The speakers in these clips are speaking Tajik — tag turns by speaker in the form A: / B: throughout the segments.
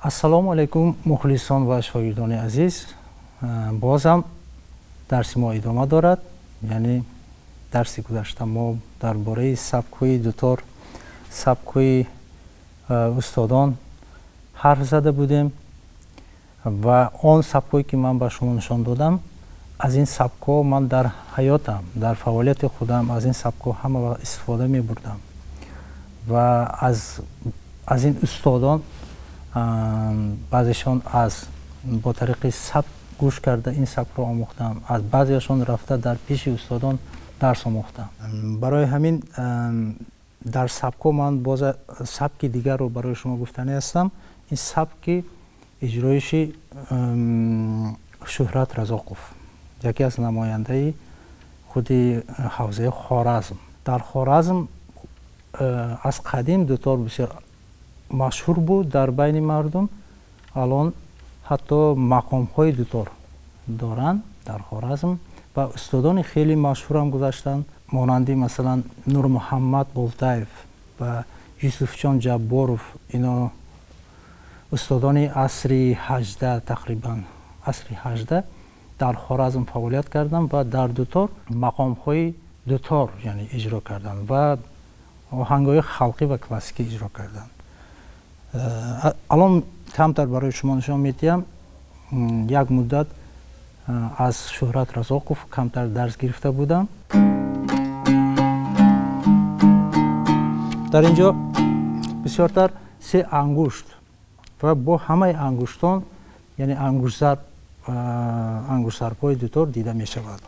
A: ассалому алайкум мухлисон ва шогирдони азиз. Бозам дарси мо идома дорад. яъне дарси гузашта мо дар бораи сабкҳои дутор, сабкҳои устодон ҳарф зада будем ва он сабкҳое ки ман ба шумо нишон додам, аз ин сабкҳо ман дар ҳаётам, дар фаъолияти худам аз ин сабкҳо ҳама вақт истифода мебурдам ва аз ин устодон баъзешон бо тариқи сабк гӯш карда ин сабкро омӯхтам, аз баъзеашон рафта дар пеши устодон дарс омӯхтам. Барои ҳамин дар сабкҳо ман боз сабки дигарро барои шумо гуфтанӣ ҳастам. ин сабки иҷроиши Шӯҳрат Разоқов, яке аз намояндаи худи ҳавзаи Хоразм. Дар Хоразм аз қадим дутор бисёр машҳур буд дар байни мардум. алон ҳатто мақомҳои дутор доранд дар Хоразм ва устодони хеле машҳурам гузаштанд, монанди масалан Нурмуҳаммад Болтаев ва Юсуфҷон Ҷабборов. ино устодони асри 18 тақрибан асри 18 дар Хоразм фаъолият карданд ва дар дутор мақомҳои дутор яъне иҷро карданд ва оҳангҳои халқӣ ва классикӣ иҷро карданд. алон камтар барои шумо нишон медиҳам. як муддат аз Шӯҳрат Разоқов камтар дарс гирифта будам. дар ин ҷо бисёртар се ангушт ва бо ҳамаи ангуштон яъне ангуштзарбҳои дутор дида мешавад.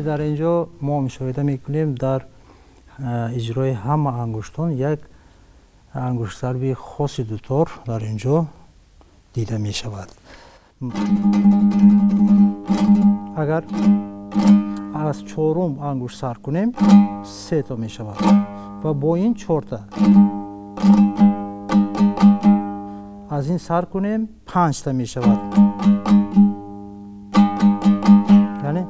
A: дар ин ҷо мо мушоҳида мекунем дар иҷрои ҳама ангуштон як ангуштзарби хоси дутор дар ин ҷо дида мешавад. агар аз чорум ангушт сар кунем 3 та мешавад ва бо ин 4 та аз ин сар кунем 5 та мешавад. яъне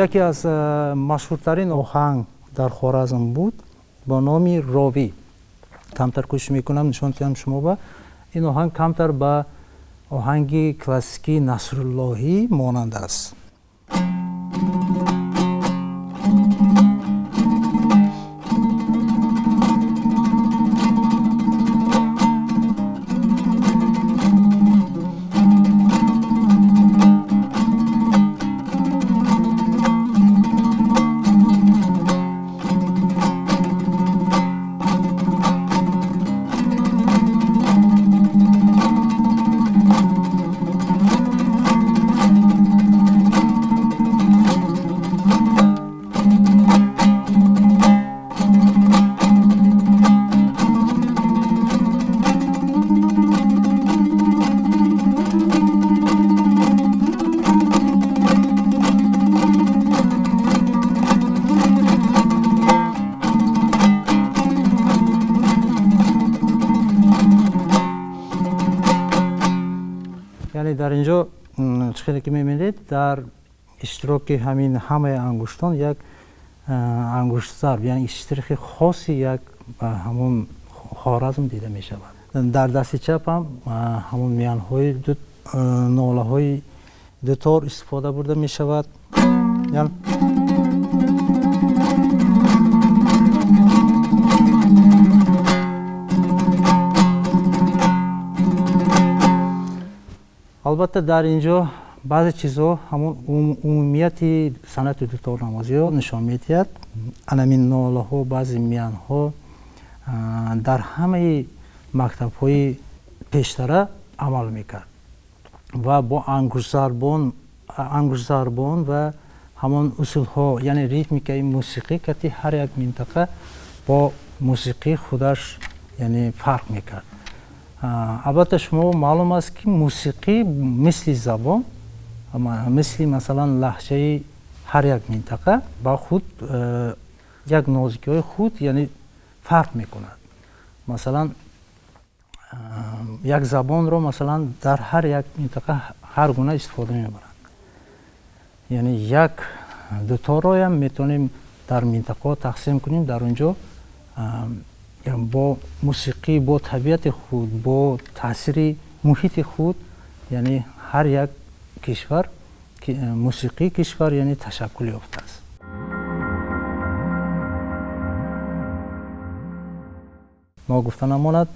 A: яке аз машҳуртарин оҳанг дар Хоразм буд бо номи Ровӣ. камтар кӯшиш мекунам нишон диҳам шумо ба ин оҳанг камтар ба оҳанги классикии Насруллоҳӣ монанд аст. яъне дар ин ҷо чӣ ки мебинед дар иштироки ҳамин ҳамаи ангуштон як ангуштзарб яъне штрихи хоси як ҳамон Хоразм дида мешавад. дар дасти чапам ҳамон миянҳои нолаҳои дутор истифода бурда мешавад. албатта дар инҷо баъзе чизҳо ҳамон умумияти санъати дуторнавозиро нишон медиҳад. анамин нолаҳо, баъзе миянҳо дар ҳамаи мактабҳои пештара амал мекард ва бо ангушзарбон ва ҳамон усулҳо, яъне ритмикаи мусиқӣ кати ҳар як минтақа бо мусиқии худаш яъне фарқ мекард. албатта шумо маълум аст ки мусиқӣ мисли забон, мисли масалан лаҳҷаи ҳар як минтақа ба худ як нозикиҳои худ яъне фарқ мекунад. масалан як забонро масалан дар ҳар як минтақа ҳар гуна истифода мебаранд. яъне як дуторроям метавонем дар минтақаҳо тақсим кунем. дар он ҷо бо мусиқӣ, бо табиати худ, бо таъсири муҳити худ, яъне ҳар як кишвар мусиқии кишвар яъне ташаккул ёфтааст. мо гуфта намонад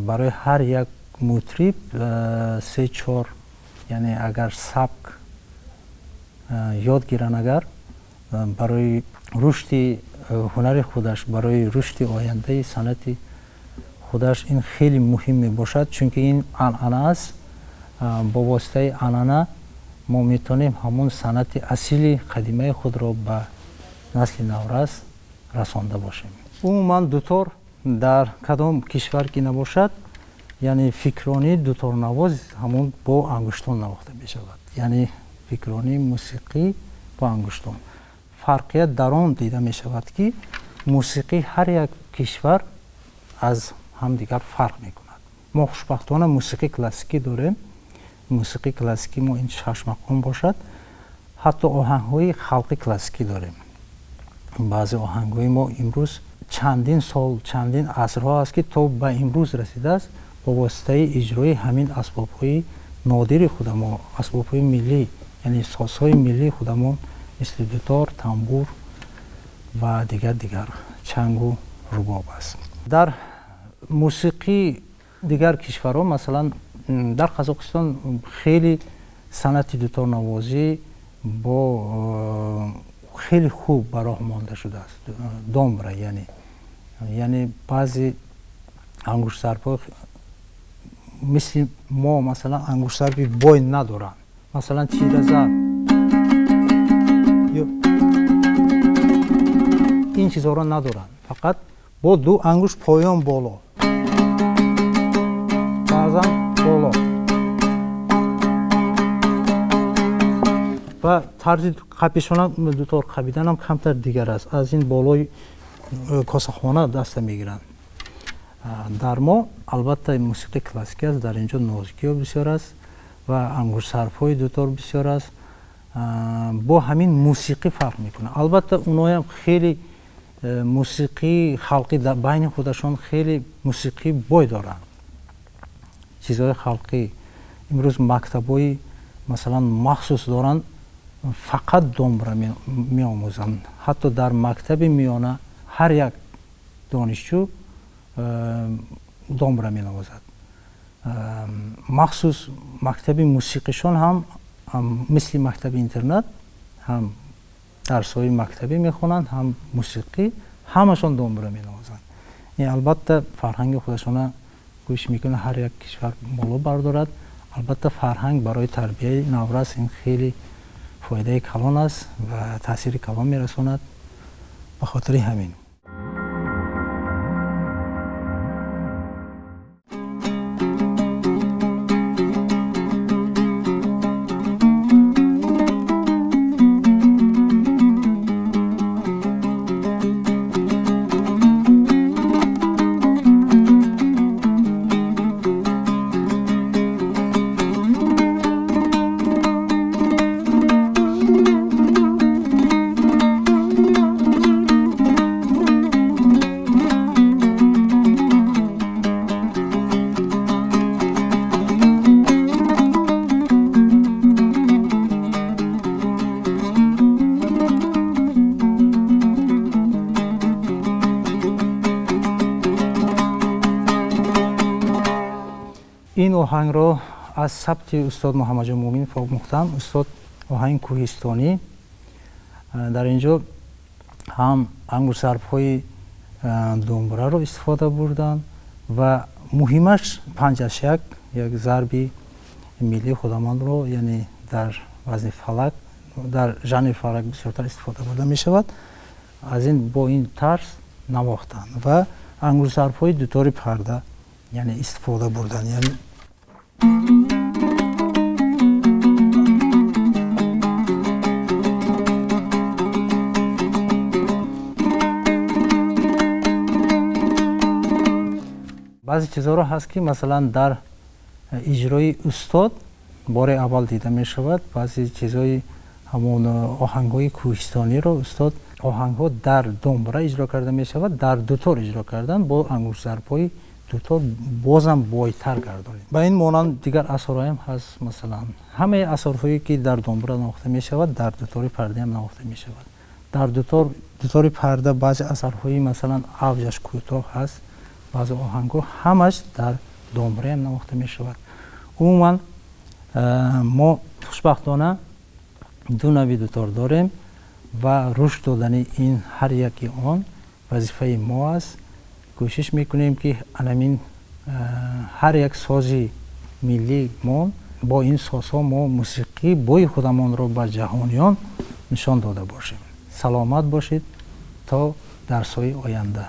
A: барои ҳар як мутриб 3-4 яъне агар сабк ёд гиранд, агар барои рушди ҳунари худаш, барои рушди ояндаи санъати худаш ин хеле муҳим мебошад, чунки ин анъана аст. бо воситаи анъана мо метавонем ҳамон санъати асили қадимаи худро ба насли наврас расонда бошем. умуман дутор дар кадом кишвар ки набошад, яъне фикрёни дуторнавоз ҳамон бо ангуштон навохта мешавад. яъне фикрёни мусиқӣ бо ангуштон. фарқият дар он дида мешавад ки мусиқии ҳар як кишвар аз ҳамдигар фарқ мекунад. мо хушбахтона мусиқии классикӣ дорем. мусиқии классикӣ мо ин 6 мақом бошад. ҳатто оҳангҳои халқи классикӣ дорем. баъзе оҳангҳои мо имрӯз чандин сол, чандин асрҳо аст ки то ба имрӯз расидааст бо воситаи иҷрои ҳамин асбобҳои нодири худамо, асбобҳои миллӣ, яъне созҳои миллии худамон мисли дутор, тамбур ва дигар чангу рубоб аст. дар мусиқии дигар кишварҳо, масалан дар Қазоқистон хеле санъати дуторнавозӣ бо хеле хуб ба роҳ монда шудааст. домбра яъне баъзе ангуштзарбҳо мисли мо масалан ангуштзарби бой надоранд. масалан чиразар ин чизҳоро надоранд. фақат бо ду ангушт поён боло, баъзан боло ва тарзи қапишона дутор қабидан ҳам камтар дигар аст. аз ин болои косахона даста мегиранд. дар мо албатта мусиқи классикӣ аст. дар инҷо нозикиҳо бисёр аст ва ангуштзарбҳои дутор бисёр аст. бо ҳамин мусиқӣ фарқ мекунад. албатта онҳоям хеле мусиқии халқӣ дар байни худашон хеле мусиқии бой доранд. чизҳои халқӣ имрӯз мактабҳои масалан махсус доранд, фақат домбра меомӯзанд. ҳатто дар мактаби миёна ҳар як донишҷӯ домбра менавозад. махсус мактаби мусиқишон ҳам мисли мактаби интернат, ҳам дарсҳои мактабӣ мехонанд, ҳам мусиқӣ, ҳамашон домбра менавозанд. албатта фарҳанги худашона кӯшиш мекунад ҳар як кишвар боло бардорад. албатта фарҳанг барои тарбияи наврас ин хеле фоидаи калон аст ва таъсири калон мерасонад. ба хотири ҳамин این آهنگ رو از ثبت استاد محمد جان مومین فاقمختم. استاد آهنگ کوهستانی. در اینجا هم انگشت‌های دنبره رو استفاده بردن و مهمش 5-1 یک ضربی ملی خودمان رو یعنی در وزن فلک در ژانر فلک بسیارتر استفاده برده می شود. از این با این طرز نواختن و انگشت‌های دوتاری پرده یعنی استفاده بردن. یعنی بعضی چیزها رو هست که مثلا در اجرای استاد بار اول دیده می شود. بعضی چیزهای همون آهنگ‌های کوهستانی رو استاد آهنگ‌ها در دنبره اجرا کرده می شود، در دوتار اجرا کردن با انگشت‌های دوتار بازم بایتر گردانید. با این مانند دیگر اثرها هم هست. مثلا همه اثرهایی که در دنبره نواخته می شود در دوتار پرده هم نواخته می شود. در دوتار پرده بعضی اثرهایی مثلا اوجش کوتاه هست، بعضی آهنگ‌ها همش در دنبره هم نواخته می شود. عموما ما خوشبختانه دو نوع دوتار داریم و رشد دادن این هر یکی آن وظیفه ما است. کوشش میکنیم که همین هر یک سازی ملی ما با این سازها ما موسیقی بوی خودمان را به جهانیان نشان داده باشیم. سلامت باشید تا درس‌های آینده.